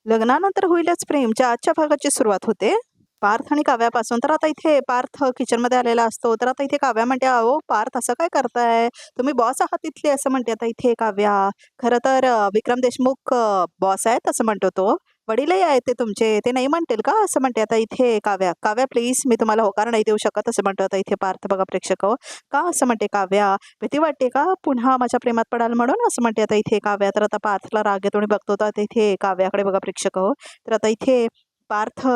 लग्नानंतर होईलच प्रेमच्या आजच्या भागाची सुरुवात होते पार्थ आणि काव्यापासून. तर आता इथे पार्थ किचनमध्ये आलेला असतो. तर आता इथे काव्या म्हणते, अहो पार्थ असं काय करताय, तुम्ही बॉस आहात तिथले, असं म्हणते आता इथे काव्या. खरं तर विक्रम देशमुख बॉस आहेत असं म्हणतो तो. वडीलही आहेत ते तुमचे, ते नाही म्हणतील का असं म्हणते आता इथे काव्या. काव्या प्लीज, मी तुम्हाला होकार नाही देऊ शकत असं म्हणतो आता इथे पार्थ. बघा प्रेक्षक हो, का असं म्हणते काव्या, भीती वाटते का पुन्हा माझ्या प्रेमात पडाल म्हणून असं म्हणते आता इथे काव्या. तर आता पार्थला राग येतो आणि बघतो तर इथे काव्याकडे. बघा प्रेक्षक हो, तर आता इथे पार्थ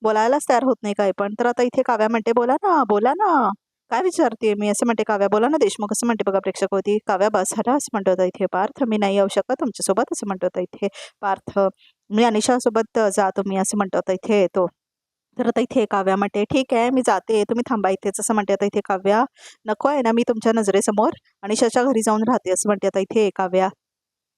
बोलायलाच तयार होत नाही काय पण. तर आता इथे काव्या म्हणते, बोला ना बोला ना, काय विचारते मी असं म्हणते काव्या. बोला ना देशमुख असं म्हणते. बघा प्रेक्षक होती काव्या. बस झाला असं म्हणतो होता इथे पार्थ, मी नाही येऊ शकत तुमच्यासोबत असं म्हणतो होता इथे पार्थ. मी अनिशासोबत जातो मी असं म्हणतो होता इथे तो. तर आता इथे काव्या म्हणते, ठीक आहे मी जाते, तुम्ही थांबा इथेच असं म्हणते आता इथे काव्या. नको आहे ना, मी तुमच्या नजरेसमोर अनिशाच्या घरी जाऊन राहते असं म्हणते आता इथे काव्या.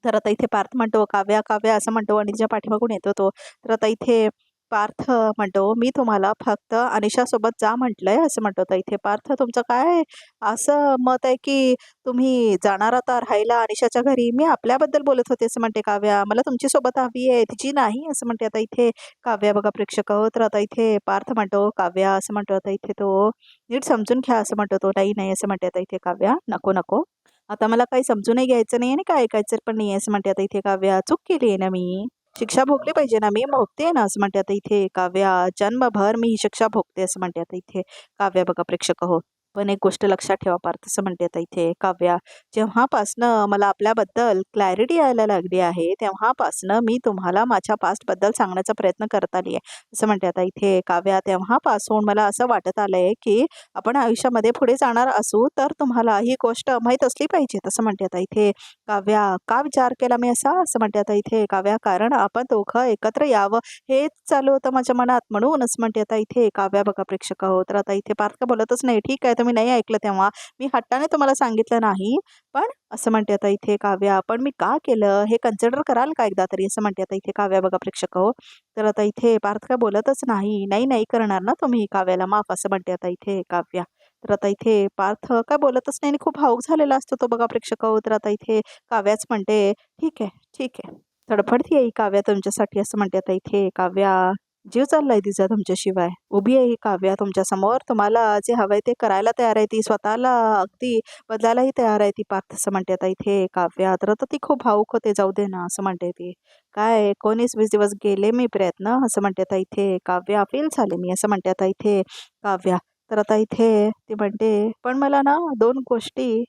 तर आता इथे पार्थ म्हणतो, काव्या काव्या असं म्हणतो आणि तिच्या पाठीमागून येतो तो. तर आता इथे पार्थ म्हणतो, मी तुम्हाला फक्त अनिशासोबत जा म्हटलंय असं म्हणतो. तर इथे पार्थ, तुमचं काय असं मत आहे की तुम्ही जाणार आता राहायला अनिशाच्या घरी, मी आपल्याबद्दल बोलत होते असं म्हणते काव्या. मला तुमची सोबत हवी आहे, तिची नाही असं म्हणते आता इथे काव्या. बघा प्रेक्षक हो, तर आता इथे पार्थ म्हणतो, काव्या असं म्हणतो आता इथे तो, नीट समजून घ्या असं म्हणतो तो. नाही नाही असं म्हणते आता इथे काव्या, नको नको, आता मला काही समजूनही घ्यायचं नाही आणि काय ऐकायचं पण नाही असं म्हणते आता इथे काव्या. चूक केली आहे ना मी, शिक्षा भोगली पाहिजे ना, मी भोगते ना असं म्हणते आता इथे काव्या. जन्मभर मी ही शिक्षा भोगते असं म्हणते आता इथे काव्या. बघा प्रेक्षक हो, पण एक गोष्ट लक्षात ठेवा पार्थ असं म्हणते आता इथे काव्या. जेव्हापासनं मला आपल्याबद्दल क्लॅरिटी यायला लागली आहे, तेव्हापासनं मी तुम्हाला माझ्या पास्टबद्दल सांगण्याचा प्रयत्न करत आली आहे असं म्हणते आता इथे काव्या. तेव्हापासून मला असं वाटत आलंय की आपण आयुष्यामध्ये पुढे जाणार असू तर तुम्हाला ही गोष्ट माहीत असली पाहिजे तसं म्हणते आता इथे काव्या. का विचार केला मी असा असं म्हणते आता इथे काव्या, कारण आपण दोघं एकत्र यावं हेच चालू होतं माझ्या मनात म्हणूनच म्हणते आता इथे काव्या. बघा प्रेक्षक हो, तर आता इथे पार्थ बोलतच नाही. ठीक आहे, तुम्ही नाही ऐकलं तेव्हा, मी हट्टाने तुम्हाला सांगितलं नाही, पण असं म्हणते आता इथे काव्या, पण मी का केलं हे कन्सिडर कराल का एकदा तरी असं म्हणते आता इथे काव्या. बघा प्रेक्षक हो, तर आता इथे पार्थ काय बोलतच नाही. नाही नाही करणार ना तुम्ही काव्याला माफ असं म्हणते आता इथे काव्या. तर आता इथे पार्थ काय बोलतच नाही आणि खूप भावूक झालेला असतो तो. बघा प्रेक्षक हो, तर आता इथे काव्याच म्हणते, ठीक आहे ठीक आहे, तडफडती आहे ही काव्या तुमच्यासाठी असं म्हणते आता इथे काव्या. जीव चाललाय तिचा तुमच्याशिवाय, उभी आहे ही काव्या तुमच्या समोर, तुम्हाला जे हवंय ते करायला तयार आहे ती, स्वतःला अगदी बदलायलाही तयार आहे ती पार्थ असं म्हणते आता इथे काव्या. तर आता ती खूप भावूक होते, जाऊ दे ना असं म्हणते ती. काय 19-20 दिवस गेले मी प्रयत्न असं म्हणते आता इथे काव्या, फेल झाले मी असं म्हणते आता इथे काव्या. तर आता इथे ती म्हणते, पण मला ना 2 गोष्टी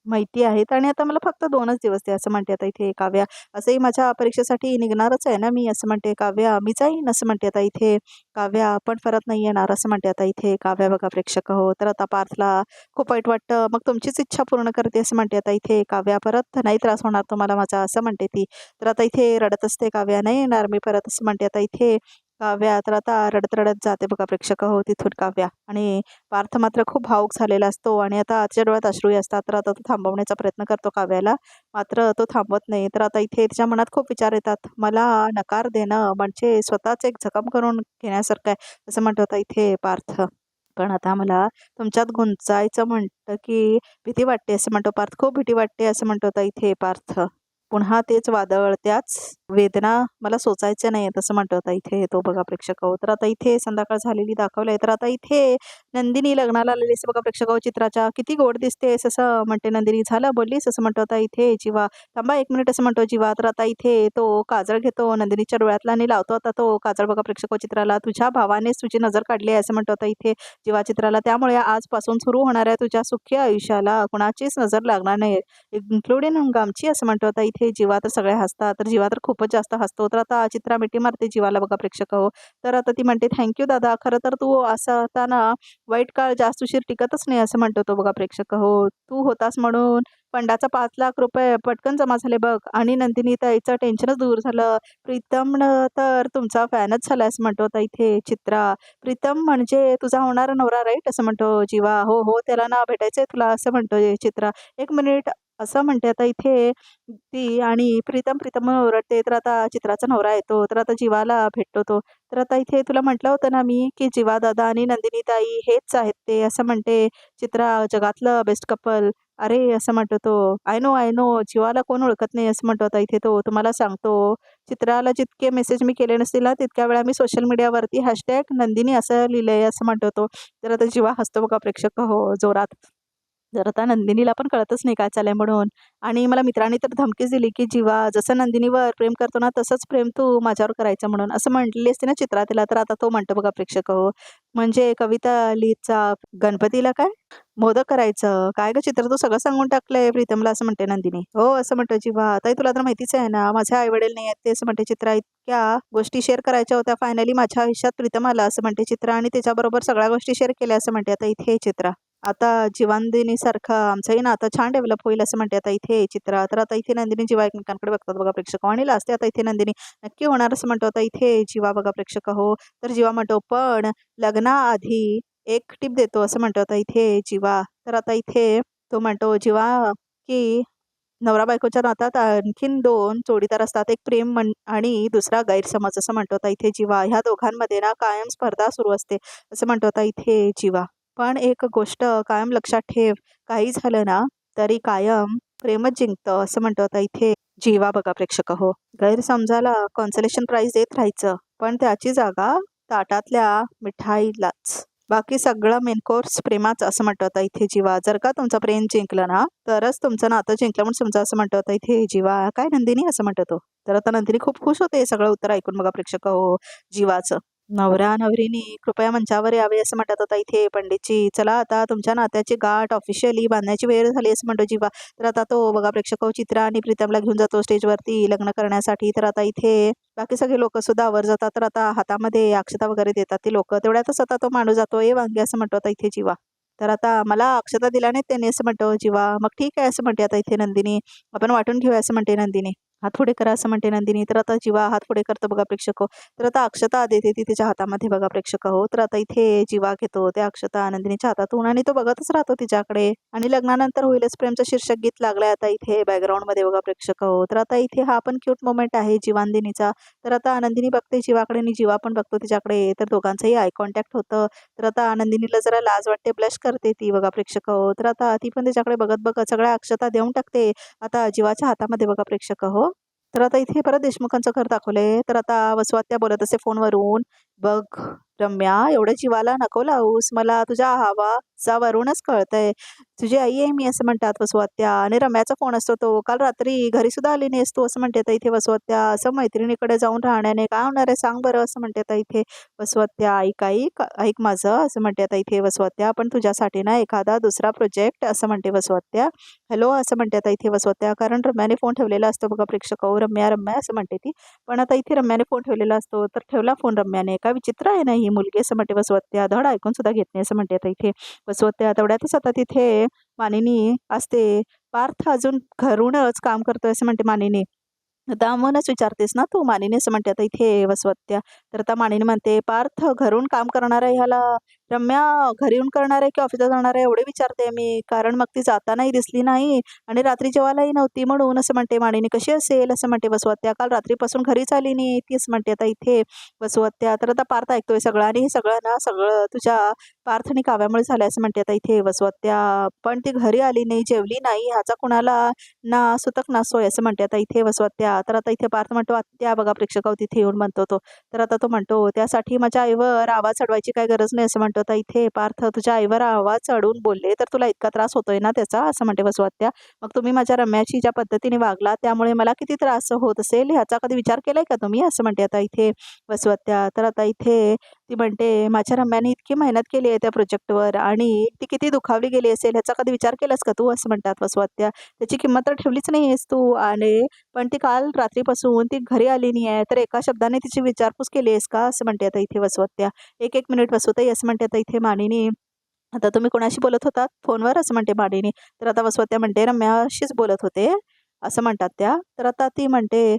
माहिती आहेत आणि आता मला फक्त 2च दिवस द्या असं म्हणते आता इथे काव्या. असंही माझ्या परीक्षेसाठी निघणारच आहे ना मी असं म्हणते काव्या. मी जाईन असं म्हणते आता इथे काव्या, पण परत नाही येणार असं म्हणते आता इथे काव्या. बघा प्रेक्षक हो, तर आता पार्थला खूप वाईट वाटतं. मग तुमचीच इच्छा पूर्ण करते असं म्हणते आता इथे काव्या. परत नाही त्रास होणार तुम्हाला माझा असं म्हणते ती. तर आता इथे रडत असते काव्या, नाही येणार मी परत असं म्हणते आता इथे काव्या. तर आता रडत रडत जाते बघा प्रेक्षक हो तिथून काव्या. आणि पार्थ मात्र खूप भावूक झालेला असतो आणि आता तिच्या डोळ्यात अश्रूही असतात. तर आता तो थांबवण्याचा प्रयत्न करतो काव्याला, मात्र तो थांबवत नाही. तर आता इथे तिच्या मनात खूप विचार येतात. मला नकार देणं म्हणजे स्वतःच एक जखम करून घेण्यासारखं आहे असं म्हणतो आता इथे पार्थ. पण आता मला तुमच्यात गुंचायचं म्हणतं की भीती वाटते असं म्हणतो पार्थ. खूप भीती वाटते असं म्हणतो आता इथे पार्थ. पुन्हा तेच वादळ, त्याच वेदना मला सोचायच्या नाही तसं म्हणतो आता इथे तो. बघा प्रेक्षक हो, तर आता इथे संध्याकाळ झालेली दाखवलंय. तर आता इथे नंदिनी लग्नाला आलेली असं बघा प्रेक्षक हो चित्राच्या. किती गोड दिसतेस असं म्हणते नंदिनी. झालं बोललीस असं म्हणतो आता इथे जीवा. थांबा 1 मिनिट असं म्हणतो जीवा. तर आता इथे तो काजळ घेतो नंदिनीच्या डोळ्यातला आणि लावतो आता तो काजळ. बघा प्रेक्षक हो चित्राला. तुझ्या भावानेच तुझी नजर काढली आहे असं म्हणतो आता इथे जीवा चित्राला. त्यामुळे आजपासून सुरू होणाऱ्या तुझ्या सुखी आयुष्याला कुणाचीच नजर लागणार नाही, इन्क्लुडिंग आमची असं म्हणतो आता इथे जीवा. तर सगळे हसतात. तर जीवा तर खूपच जास्त हसतो. तर आता चित्रा मिठी मारते जीवाला बघा प्रेक्षक हो. तर आता ती म्हणते, थँक्यू दादा, खरं तर तू असताना वाईट काळ जास्त उशीर टिकतच नाही असं म्हणतो तो. बघा प्रेक्षक हो, तू होतास म्हणून फंडाचा 5 लाख रुपये पटकन जमा झाले बघ, आणि नंदिनी ताईचं टेन्शनच दूर झालं. प्रीतम तर तुमचा फॅनच झाला असं म्हणतो आता इथे चित्रा. प्रीतम म्हणजे तुझा होणारा नवरा राईट असं म्हणतो जीवा. हो हो, त्याला ना भेटायचंय तुला असं म्हणतो चित्रा. 1 मिनिट असं म्हणते आता इथे ती, आणि प्रीतम प्रीतम म्हणून ओरडते. तर आता चित्राचा नवरा येतो. तर आता जीवाला भेटतो तो. तर आता इथे तुला म्हटलं होतं ना मी की जीवा दादा आणि नंदिनी ताई हेच आहेत ते असं म्हणते चित्रा, जगातलं बेस्ट कपल. अरे असं म्हणतो तो, आय नो जीवाला कोण ओळखत नाही असं म्हणतो आता इथे तो. तुम्हाला सांगतो, चित्राला जितके मेसेज मी केले नसतील ना तितक्या वेळा मी सोशल मीडियावरती हॅशटॅग नंदिनी असं लिहिलंय असं म्हणतो तो. तर आता जीवा हसतो बघा प्रेक्षक हो जोरात. जर आता नंदिनीला पण कळतच नाही काय चाललंय म्हणून. आणि मला मित्रांनी तर धमकीच दिली, की "जीवा जसं नंदिनीवर प्रेम करतो ना, तसंच प्रेम तू माझ्यावर करायचं" म्हणून. असं म्हटलेली असते ना चित्रा तिला, तर आता तो म्हणतो बघा प्रेक्षक हो. म्हणजे कविता लिहितचा गणपतीला काय? मोदक करायचं. "काय गं चित्रा तू सगळं सांगून टाकलंय प्रीतमला" असं म्हणते नंदिनी. "हो" असं म्हणतो जीवा. "ताई तुला तर माहितीच आहे ना, माझे आई-वडील नाही आहेत ते" असं म्हणते चित्रा. "इतक्या गोष्टी शेअर करायच्या होत्या. फायनली माझ्या आयुष्यात प्रीतम आला" असं म्हणते चित्रा आणि त्याच्याबरोबर सगळ्या गोष्टी शेअर केल्या असं म्हणते. आता इथे चित्रा. आता जीवानंदिनीसारखं आमचंही नातं छान डेव्हलप होईल असं म्हणते आता इथे चित्रा. तर आता इथे नंदिनी जीवा एकमेकांकडे बघतात बघा प्रेक्षक आणि लाजते आता इथे नंदिनी. नक्की होणार असं म्हणतो आता इथे जीवा बघा प्रेक्षक हो. तर जीवा म्हणतो, "पण लग्नाआधी एक टिप देतो" असं म्हणतो आता इथे जीवा. तर आता इथे तो म्हणतो जीवा, की नवरा-बायकोच्या नात्यात आणखीन 2 जोडीदार असतात. एक प्रेम आणि दुसरा गैरसमज असं म्हणतो आता इथे जीवा. ह्या दोघांमध्ये ना कायम स्पर्धा सुरू असते असं म्हणतो आता इथे जीवा. पण एक गोष्ट कायम लक्षात ठेव, काही झालं ना तरी कायम प्रेमच जिंकतं असं म्हणतो आता इथे जीवा बघा प्रेक्षक हो. गैरसमजाला कॉन्सोलेशन प्राइज देत राहायचं, पण त्याची जागा ताटातल्या मिठाईलाच. बाकी सगळं मेन कोर्स प्रेमाचं असं म्हणतो आता इथे जीवा. जर का तुमचं प्रेम जिंकलं ना, तरच तुमचं नातं जिंकलं म्हणून समजा असं म्हणतो आता इथे जीवा. "काय नंदिनी?" असं म्हणतो तो. तर आता नंदिनी खूप खुश होते हे सगळं उत्तर ऐकून बघा प्रेक्षक हो जीवाचं. नवरा-नवरीने कृपया मंचावर यावे असं म्हणतात आता इथे पंडितजी. "चला आता तुमच्या नात्याची गाठ ऑफिशियली बांधण्याची वेळ झाली" असं म्हणतो जीवा. तर आता तो बघा प्रेक्षक हो चित्रा आणि प्रीतमला घेऊन जातो स्टेजवरती लग्न करण्यासाठी. तर आता इथे बाकी सगळे लोकं सुद्धा आवर जातात. तर आता हातामध्ये अक्षता वगैरे देतात ती लोकं. तेवढ्यातच आता तो माणूस जातो, "ए वांगे" असं म्हणतो आता इथे जीवा. तर आता मला अक्षता दिल्या नाहीत त्यांनी असं म्हणतो जीवा. "मग ठीक आहे" असं म्हणते आता इथे नंदिनी. "आपण वाटून घेऊया" असं म्हणते नंदिनी. "हात पुढे करा" असं म्हणते नंदिनी. तर आता जीवा हात पुढे करतो बघा प्रेक्षक हो. तर आता अक्षता देते ती तिच्या हातामध्ये बघा प्रेक्षक हो. तर आता इथे जीवा घेतो त्या अक्षता नंदिनीच्या हातातून आणि तो बघतच राहतो तिच्याकडे. आणि लग्नानंतर होईलच प्रेमचं शीर्षक गीत लागलंय आता इथे बॅकग्राऊंडमध्ये बघा प्रेक्षक हो. तर आता इथे हा पण क्यूट मोमेंट आहे जीवानंदिनीचा. तर आता नंदिनी बघते जीवाकडे आणि जीवा पण बघतो तिच्याकडे. तर दोघांचंही आय कॉन्टॅक्ट होतं. तर आता नंदिनीला जरा लाज वाटते, ब्लश करते ती बघा प्रेक्षक हो. तर आता ती पण त्याच्याकडे बघत सगळ्या अक्षता देऊन टाकते. आता जीवाच्या हातामध्ये बघा प्रेक्षक हो. तर आता इथे परत देशमुखांचं घर दाखवलंय. तर आता वसवात्या बोलत असे फोनवरून, "बघ रम्या, एवढ्या जीवाला नको लावूस. मला तुझ्या आवाजावरूनच कळतंय. तुझी आई आहे मी" असं म्हणतात वसवात्या. आणि रम्याचा फोन असतो तो. "काल रात्री घरी सुद्धा आली नाहीस तू" असं म्हणते आता इथे वसवात्या. "असं मैत्रिणीकडे जाऊन राहण्याने काय होणार आहे सांग बरं" असं म्हणते आता इथे वसवात्या. ऐक माझं" असं म्हणते आता इथे वसवात्या. "पण तुझ्यासाठी ना एखादा दुसरा प्रोजेक्ट" असं म्हणते वसवात्या. "हॅलो" असं म्हणते आता इथे वसवात्या. कारण रम्याने फोन ठेवलेला असतो बघा प्रेक्षक हो. "रम्या, रम्या" असं म्हणते ती. पण आता इथे रम्याने फोन ठेवलेला असतो. तर ठेवला फोन रम्याने. "काय विचित्र आहे ना ही मुलगी" असं म्हणते वसवत्या. धड ऐकून सुद्धा घेत नाही असं म्हणते आता इथे वसवत्या. तेवढ्यातच आता तिथे मानिनी असते. "पार्थ अजून घरूनच काम करतोय" असं म्हणते मानिनी. आता म्हणूनच विचारतेस ना तू? मानिनी असं म्हणते आता इथे वसवत्या. तर आता मानिनी म्हणते, "पार्थ घरून काम करणार आहे ह्याला रम्या घरी येऊन करणार आहे की ऑफिसला जाणार आहे एवढे विचारते मी. कारण मग ती जातानाही दिसली नाही आणि रात्री जेवायलाही नव्हती म्हणून" असं म्हणते मानिनी. "कशी असेल?" असं म्हणते वसवत्या. "काल रात्रीपासून घरीच आली नाही ती" असं म्हणते आता इथे वसवत्या. तर आता पार्थ ऐकतोय सगळं आणि हे सगळं ना सगळं तुझ्या पार्थ आणि काव्यामुळे झालं असं म्हणते आता इथे वसवत्या. "पण ती घरी आली नाही, जेवली नाही ह्याचा कुणाला ना सुतक ना सोय" असं म्हणते आता इथे वसवत्या. तर आता इथे पार्थ म्हणतो, "आत्या" बघा प्रेक्षक तिथे येऊन म्हणतो तो. तर आता तो म्हणतो, "त्यासाठी माझ्या आईवर आवाज चढवायची काही गरज नाही" असं म्हणतो आता इथे पार्थ. "तुझ्या आईवर आवाज चढवून बोलले तर तुला इतका त्रास होतोय ना त्याचा" असं म्हणते वसवत्या. "मग तुम्ही माझ्या रम्याशी ज्या पद्धतीने वागलात त्यामुळे मला किती त्रास होत असेल ह्याचा कधी विचार केलाय का तुम्ही" असं म्हणते आता इथे वसवत्या. तर आता इथे ती म्हणते, "माझ्या रम्याने इतकी मेहनत केली आहे त्या प्रोजेक्टवर आणि ती किती दुखावली गेली असेल ह्याचा कधी विचार केलास का तू" असं म्हणतात वसवत्या. "त्याची किंमत तर ठेवलीच नाहीयेस तू आणि पण ती काल रात्रीपासून ती घरी आली नाहीये तर एका शब्दाने तिची विचारपूस केली आहेस का" असं म्हणते आता इथे वसवत्या. "एक मिनिट वसवताई" असं म्हणते आता इथे मानिनी. "आता तुम्ही कोणाशी बोलत होतात फोनवर" असं म्हणते मानिनी. तर आता वसवत्या म्हणते, "रम्याशीच बोलत होते" असं म्हणतात त्या. तर आता ती म्हणते,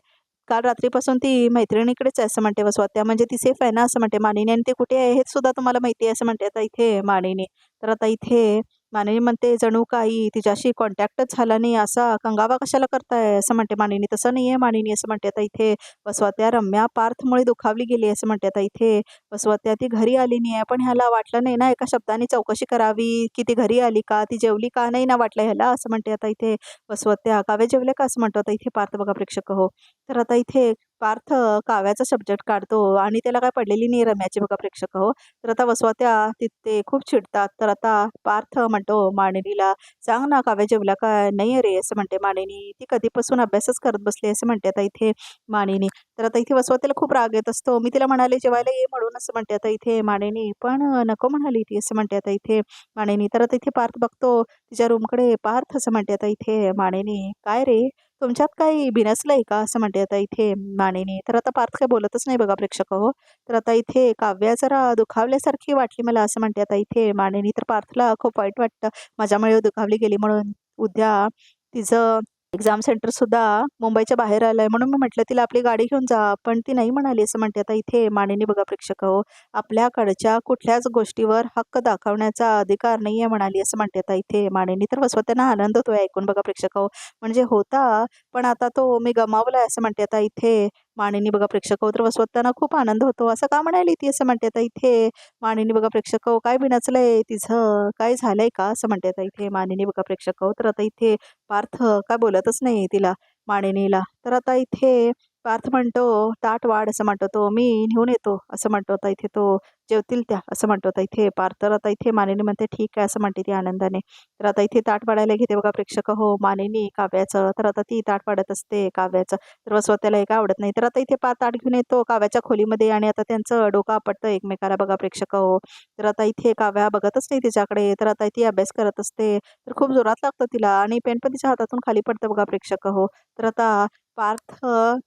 "काल रात्रीपासून ती मैत्रिणीकडेच आहे" असं म्हणते वसवत्या. "म्हणजे ती सेफ आहे ना" असं म्हणते मानिनी. "आणि ती कुठे आहे हे सुद्धा तुम्हाला माहिती आहे" असं म्हणते आता इथे मानिनी. तर आता इथे मानिनी म्हणते, "जणू काही तिच्याशी कॉन्टॅक्टच झाला नाही, असा कंगावा कशाला करताय?" असं म्हणते मानिनी. "तसं नाहीये मानिनी," असं म्हणते आता इथे वसवत्या. "रम्या पार्थमुळे दुखावली गेली," असं म्हणते आता इथे वसवत्या. "ती घरी आली नाही आहे, पण ह्याला वाटलं नाही ना एका शब्दाने चौकशी करावी, की ती घरी आली का? ती जेवली का? नाही ना वाटलं ह्याला," असं म्हणते आता इथे वसवत्या. "काव्य जेवले का?" असं म्हणतो आता इथे पार्थ बघा प्रेक्षक हो. तर आता इथे पार्थ काव्याचा सब्जेक्ट काढतो आणि त्याला काय पडलेली नाही रम्याची बघा प्रेक्षक हो. तर आता वसवत्या तिथे खूप चिडतात. तर आता पार्थ म्हणतो मानिनीला, "सांग ना काव्य जेवला काय?" "नाही रे," असं म्हणते मानिनी. "ती कधीपासून अभ्यासच करत बसली," असं म्हणते आता इथे मानिनी. तर आता इथे वसवत्याला खूप राग येत असतो. "मी तिला म्हणाले जेवायला ये म्हणून," असं म्हणते आता इथे मानिनी. "पण नको म्हणाली ती," असं म्हणते आता इथे मानिनी. तर आता इथे पार्थ बघतो तिच्या रूमकडे. "पार्थ," असं म्हणते आता इथे मानिनी. "काय रे? तुमच्यात काही बिनसलंय का?" असं म्हणते आता इथे मानिनी. तर आता पार्थ काही बोलतच नाही बघा प्रेक्षक हो. तर आता इथे काव्या जरा दुखावल्यासारखी वाटली मला, असं म्हणते आता इथे मानिनी. तर पार्थला खूप वाईट वाटतं माझ्यामुळे दुखावली गेली म्हणून. उद्या तिचं एक्झाम सेंटर सुद्धा मुंबईच्या बाहेर आलंय, म्हणून मी म्हटलं तिला आपली गाडी घेऊन जा, पण ती नाही म्हणाली, असं म्हणते आता इथे मानिनी बघा प्रेक्षक हो. "आपल्याकडच्या कुठल्याच गोष्टीवर हक्क दाखवण्याचा अधिकार नाहीये," म्हणाली, असं म्हणते आता इथे मानिनी. तर वसवत्यांना आनंद होतोय ऐकून बघा प्रेक्षक हो. म्हणजे होता, पण आता तो मी गमावलाय, असं म्हणते आता इथे मानिनी बघा प्रेक्षक हो. तर वसवत्यांना खूप आनंद होतो. "असं का म्हणाली ती?" असं म्हणते आता इथे मानिनी बघा प्रेक्षक हो. "काय बिनचलंय तिचं? काय झालंय का?" असं म्हणते आता इथे मानिनी बघा प्रेक्षक हो. तर आता इथे पार्थ काय बोलतच नाही तिला मानिनीला. तर आता इथे पार्थ म्हणतो, "ताट वाढ," असं म्हणतो तो. "मी घेऊन येतो," असं म्हणतो आता इथे तो. "जेवतील त्या," असं म्हणतो आता इथे पार्थ. तर आता इथे मानिनी म्हणते, "ठीक आहे," असं म्हणते ती आनंदाने. तर आता इथे ताट वाढायला घेते बघा प्रेक्षक हो मानिनी काव्याचं. तर आता ती ताट वाढत असते काव्याचं. तर स्वतःला हे काय आवडत नाही. तर आता इथे ताट घेऊन येतो काव्याच्या खोलीमध्ये आणि आता त्यांचं डोकं आपटतं एकमेकाला बघा प्रेक्षक हो. तर आता इथे काव्या बघतच नाही तिच्याकडे. तर आता ती अभ्यास करत असते. तर खूप जोरात लागतं तिला आणि पेन पण तिच्या हातातून खाली पडतं बघा प्रेक्षक हो. तर आता पार्थ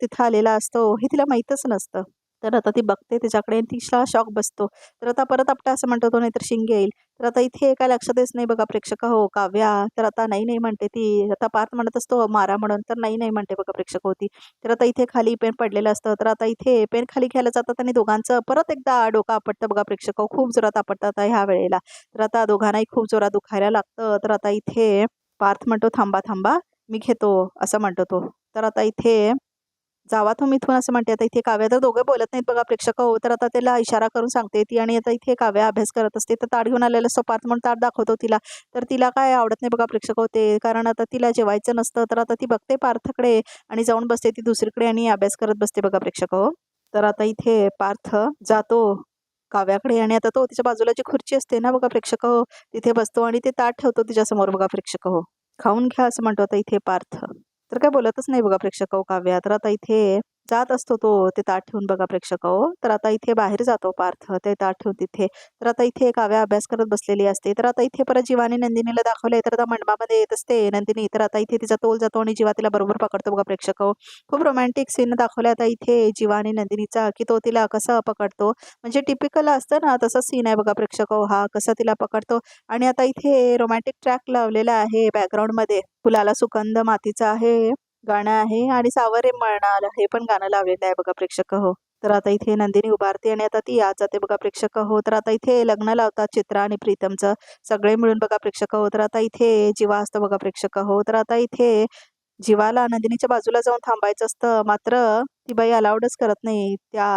तिथं आलेला असतो हे तिला माहीतच नसतं. तर आता ती बघते तिच्याकडे आणि तिला शॉक बसतो. तर आता परत आपटा असं म्हणतो तो, नाहीतर शिंगे येईल. तर आता इथे काय लक्षातच नाही बघा प्रेक्षक हो काव्या. तर आता नाही, नाही म्हणते ती. आता पार्थ म्हणत असतो मारा म्हणून, तर नाही, नाही म्हणते बघा प्रेक्षक हो ती. तर आता इथे खाली पेन पडलेलं असतं. तर आता इथे पेन खाली घ्यायला जातात आणि दोघांचं परत एकदा डोकं आपटतं बघा प्रेक्षक हो. खूप जोरात आपटतात ह्या वेळेला. तर आता दोघांनाही खूप जोरात दुखायला लागतं. तर आता इथे पार्थ म्हणतो, "थांबा, थांबा, मी घेतो," असं म्हणतो तो. तर आता इथे "जावा तुम्ही इथून," असं म्हणते. आता इथे काव्या, तर दोघे बोलत नाहीत बघा प्रेक्षक हो. तर आता त्याला इशारा करून सांगते ती आणि आता इथे काव्या अभ्यास करत असते. तर ताट घेऊन आलेला असतो पार्थ, म्हणून ताट दाखवतो तिला. तर तिला काय आवडत नाही बघा प्रेक्षक हो ते, कारण आता तिला जेवायचं नसतं. तर आता ती बघते पार्थकडे आणि जाऊन बसते ती दुसरीकडे आणि अभ्यास करत बसते बघा प्रेक्षक हो. तर आता इथे पार्थ जातो काव्याकडे आणि आता तो तिच्या बाजूला जी खुर्ची असते ना बघा प्रेक्षक हो, तिथे बसतो आणि ते ताट ठेवतो तिच्यासमोर बघा प्रेक्षक हो. "खाऊन घ्या," असं म्हणतो आता इथे पार्थ. तर काय बोलतच नाही बघा प्रेक्षक हो काव्या. तर आता इथे जात असतो तो ते ताट ठेवून बघा प्रेक्षक हो. तर आता इथे बाहेर जातो पार्थ ते ताट ठेवून तिथे. तर आता इथे काव्या अभ्यास करत बसलेली असते. तर आता इथे परत जीवाने नंदिनीला दाखवलंय. तर आता मंडपामध्ये येत असते नंदिनी. तर आता इथे तिचा तोल जातो आणि जीवा तिला बरोबर पकडतो बघा प्रेक्षक हो. खूप रोमॅन्टिक सीन दाखवलाय आता इथे जीवा आणि नंदिनीचा, की तो तिला कसं पकडतो. म्हणजे टिपिकल असतं ना तसं सीन आहे बघा प्रेक्षक हो हा. कसा तिला पकडतो आणि आता इथे रोमॅन्टिक ट्रॅक लावलेला आहे बॅकग्राऊंडमध्ये. फुलाला सुगंध मातीचा आहे गाणं आहे आणि सावरे मळणाला हे पण गाणं लावलेलं आहे बघा प्रेक्षक हो. तर आता इथे नंदिनी उभारते आणि आता ती आत जाते बघा प्रेक्षक हो. तर आता इथे लग्न लावतात चित्रा आणि प्रीतमचं सगळे मिळून बघा प्रेक्षक हो. तर आता इथे जीवा असतो बघा प्रेक्षक हो. तर आता इथे जीवाला नंदिनीच्या बाजूला जाऊन थांबायचं असतं, मात्र ती बाई अलाउडच करत नाही त्या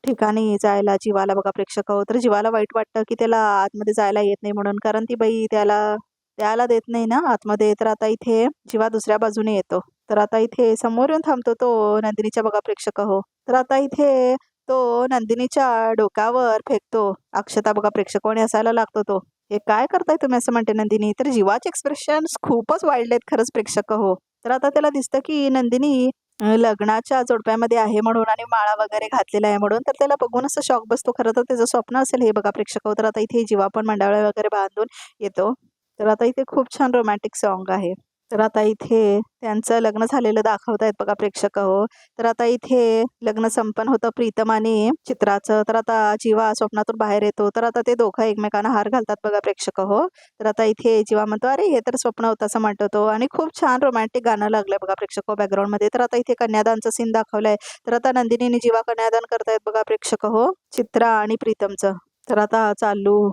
ठिकाणी जायला जीवाला बघा प्रेक्षक हो. तर जीवाला वाईट वाटतं की त्याला आतमध्ये जायला येत नाही म्हणून, कारण ती बाई त्याला त्याला देत नाही ना आतमध्ये. तर आता इथे जीवा दुसऱ्या बाजूने येतो. तर आता इथे समोर येऊन थांबतो तो नंदिनीच्या बघा प्रेक्षक हो. तर आता इथे तो नंदिनीच्या डोक्यावर फेकतो अक्षता बघा प्रेक्षक आणि हसायला लागतो तो. "हे काय करताय तुम्ही?" असं म्हणते नंदिनी. तर जीवाचे एक्सप्रेशन्स खूपच वाईल्ड आहेत खरंच प्रेक्षक हो. तर आता त्याला दिसतं की नंदिनी लग्नाच्या जोडप्यामध्ये आहे म्हणून आणि माळा वगैरे घातलेला आहे म्हणून. तर त्याला बघून असं शॉक बसतो. खरं तर त्याचं स्वप्न असेल हे बघा प्रेक्षक हो. तर आता इथे जीवा पण मंडावळ्या वगैरे बांधून येतो. तर आता इथे खूप छान रोमॅन्टिक सॉन्ग आहे. तर आता इथे त्यांचं लग्न झालेलं दाखवतायत बघा प्रेक्षक हो. तर आता इथे लग्न संपन्न होतं प्रीतम आणि चित्राचं. तर आता जीवा स्वप्नातून बाहेर येतो. तर आता ते दोघं एकमेकांना हार घालतात बघा प्रेक्षक हो. तर आता इथे जीवा म्हणतो, "अरे हे तर स्वप्न होतं," असं म्हणतो तो आणि खूप छान रोमॅन्टिक गाणं लागलंय बघा प्रेक्षक हो बॅकग्राऊंडमध्ये. तर आता इथे कन्यादानचं सीन दाखवलंय. तर आता नंदिनी आणि जीवा कन्यादान करतायत बघा प्रेक्षक हो, चित्रा आणि प्रीतमचं. तर आता चालू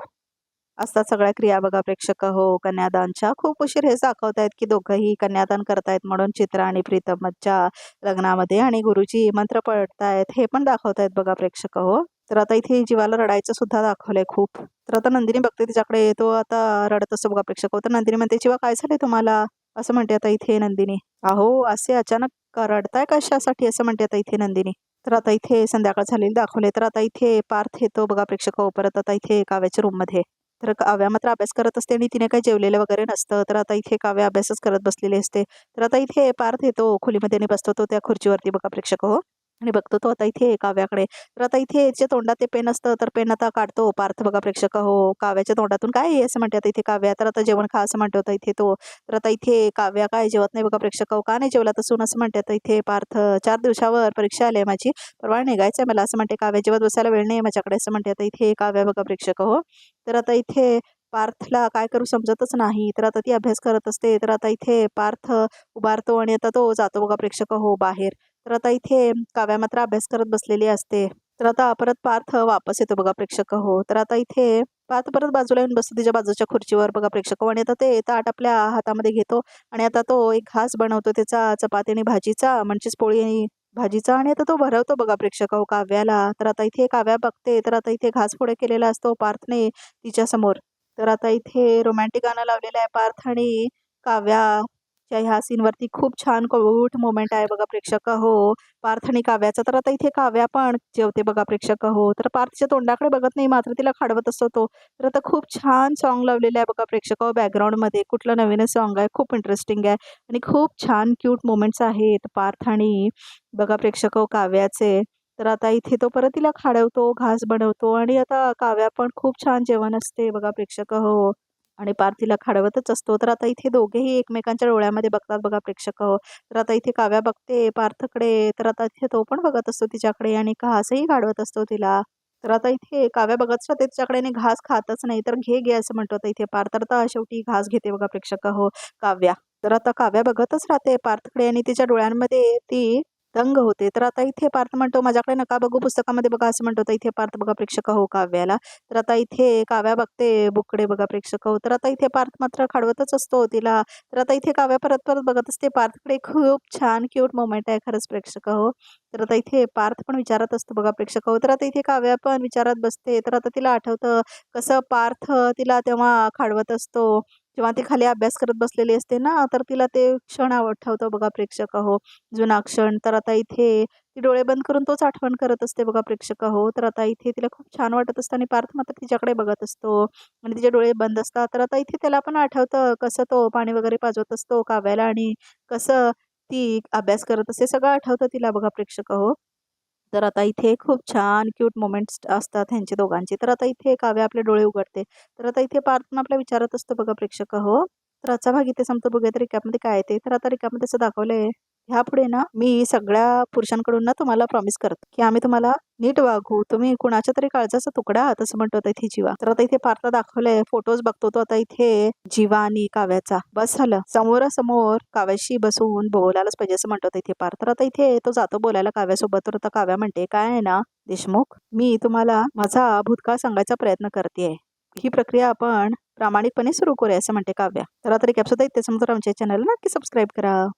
असतात सगळ्या क्रिया बघा प्रेक्षक हो कन्यादानच्या. खूप उशीर हेच दाखवतायत की दोघंही कन्यादान करतायत म्हणून चित्रा आणि प्रीतमच्या लग्नामध्ये आणि गुरुजी मंत्र पळतायत हे पण दाखवतायत बघा प्रेक्षक हो. तर आता इथे जीवाला रडायचं सुद्धा दाखवलंय खूप. तर आता नंदिनी बघते तिच्याकडे, तो आता रडत असतो बघा प्रेक्षक हो. तर नंदिनी म्हणते, "जीवा काय झालंय तुम्हाला?" असं म्हणते आता इथे नंदिनी. "अहो असे अचानक रडताय कशासाठी?" असं म्हणते आता इथे नंदिनी. तर आता इथे संध्याकाळ झालेली दाखवले. तर आता इथे पार्थ येतो बघा प्रेक्षक हो परत आता इथे काव्याच्या रूममध्ये. तर काव्या मात्र अभ्यास करत असते आणि तिने काही जेवलेलं वगैरे नसतं. तर आता इथे काव्या अभ्यासच करत बसलेली असते. तर आता इथे पार्थ येतो खोलीमध्ये आणि बसतो तो त्या खुर्चीवरती बघा प्रेक्षक हो. आणि बघतो तो आता इथे काव्याकडे. तर आता इथे याच्या तोंडात ते पेन असतं तर पेन आता काढतो पार्थ बघा प्रेक्षक हो. काव्याच्या तोंडातून काय आहे असं म्हणते आता इथे काव्या. तर आता जेवण खा असं म्हणतो आता इथे तो. तर आता इथे काव्या काय जेवत नाही बघा प्रेक्षक हो. का नाही जेवला तसून असं म्हणते आता इथे पार्थ. 4 दिवसावर परीक्षा आली आहे माझी. परवा निघायचं आहे मला असं म्हणते काव्या. जेवत बसायला वेळ नाही माझ्याकडे असं म्हणते आता इथे काव्या बघा प्रेक्षक हो. तर आता इथे पार्थला काय करू समजतच नाही. तर आता ती अभ्यास करत असते. तर आता इथे पार्थ उभारतो आणि आता तो जातो बघा प्रेक्षक हो बाहेर. तर आता इथे काव्या मात्र अभ्यास करत बसलेली असते. तर आता परत पार्थ वापस येतो बघा प्रेक्षक हो. तर आता इथे पार्थ परत बाजूला येऊन बसतो तिच्या बाजूच्या खुर्चीवर बघा प्रेक्षक हो. आणि आता ते ताट आपल्या हातामध्ये घेतो आणि आता तो एक घास बनवतो त्याचा चपाती आणि भाजीचा म्हणजेच पोळी आणि भाजीचा आणि आता तो भरवतो बघा प्रेक्षक हो काव्याला. तर आता इथे काव्या बघते तर आता इथे घास पुढे केलेला असतो पार्थने तिच्या समोर. तर आता इथे रोमॅन्टिक गाणं लावलेलं आहे पार्थ आणि काव्याच्या ह्या सीनवरती खूप छान क्यूट मोमेंट आहे बघा प्रेक्षक हो. पार्थ आणि काव्याचा. तर आता इथे काव्या पण जेवते बघा प्रेक्षक हो. तर पार्थच्या तोंडाकडे बघत नाही मात्र तिला खाडवत असतो तो. तर आता खूप छान सॉन्ग लावलेलं आहे बघा प्रेक्षक हो बॅकग्राऊंडमध्ये. कुठलं नवीनच सॉन्ग आहे. खूप इंटरेस्टिंग आहे आणि खूप छान क्यूट मोमेंट्स आहेत पार्थ आणि बघा प्रेक्षक हो काव्याचे. तर आता इथे तो परत तिला खाडवतो, घास बनवतो आणि आता काव्या पण खूप छान जेवण असते बघा प्रेक्षक हो. आणि पार्थ तिला खाडवतच असतो. तर आता इथे दोघेही एकमेकांच्या डोळ्यामध्ये बघतात बघा प्रेक्षक हो. तर आता इथे काव्या बघते पार्थकडे. तर आता इथे तो पण बघत असतो तिच्याकडे आणि घासही काढवत असतो तिला. तर आता इथे काव्या बघत राहते तिच्याकडे आणि घास खातच नाही. तर "घे, घे" असं म्हणतो आता इथे पार्थ. तर आता शेवटी घास घेते बघा प्रेक्षक हो काव्या. तर आता काव्या बघतच राहते पार्थकडे आणि तिच्या डोळ्यांमध्ये ती दंग होते. तर आता इथे पार्थ म्हणतो, "माझ्याकडे नका बघू, पुस्तकामध्ये बघा" असं म्हणतो. तर इथे पार्थ बघा प्रेक्षक हो काव्याला. तर आता इथे काव्या बघते बुककडे बघा प्रेक्षक हो. तर आता इथे पार्थ मात्र खाडवतच असतो तिला. तर आता इथे काव्या परत-परत बघत असते पार्थकडे. खूप छान क्यूट मोमेंट आहे खरंच प्रेक्षक हो. तर आता इथे पार्थ पण विचारत असतो बघा प्रेक्षक हो. तर आता इथे काव्या पण विचारत बसते. तर आता तिला आठवतं कसं पार्थ तिला तेव्हा खाडवत असतो. जेव्हा ती खाली अभ्यास करत बसलेली असते ना, तर तिला ते क्षण आठवतं बघा प्रेक्षक हो. जुना क्षण. तर आता इथे ती डोळे बंद करून तोच आठवण करत असते बघा प्रेक्षक हो. तर आता इथे तिला खूप छान वाटत असतं आणि पार्थ मात्र तिच्याकडे बघत असतो आणि तिचे डोळे बंद असतात. तर आता इथे त्याला पण आठवतं कसं तो पाणी वगैरे पाजवत असतो काव्याला आणि कसं ती अभ्यास करत असते. सगळं आठवतं तिला बघा प्रेक्षक हो. तर आता इथे खूप छान क्यूट मोमेंट्स असतात ह्यांचे दोघांचे. तर आता इथे काव्या आपले डोळे उघडते. तर आता इथे पार्थ पण आपल्या विचारत असतो बघा प्रेक्षक हो. तर आजचा भाग इथे संपतो. बघूया तर रिकॅपमध्ये काय आहे ते. तर आता रिकॅपमध्ये असं दाखवलंय, ह्यापुढे ना मी सगळ्या पुरुषांकडून ना तुम्हाला प्रॉमिस करतो, की आम्ही तुम्हाला नीट वागवू. तुम्ही कुणाच्या तरी काळजाचा तुकडा आहात असं म्हणतो आता इथे जीवा. तर आता इथे पार्थला दाखवलंय, फोटोज बघतो तो आता इथे जीवा आणि काव्याचा. बस झालं. समोरासमोर काव्याशी बसून बोलायलाच पाहिजे असं म्हणतो आता इथे पार्थ. तर आता इथे तो जातो बोलायला काव्यासोबत. तर आता काव्या म्हणते, "काय आहे ना देशमुख, मी तुम्हाला माझा भूतकाळ सांगायचा प्रयत्न करतेय. ही प्रक्रिया आपण प्रामाणिकपणे सुरू करूया असं म्हणते काव्या. तर आता रिकॅप सुद्धा इथे समजा आमच्या चॅनलला नक्की सबस्क्राईब करा.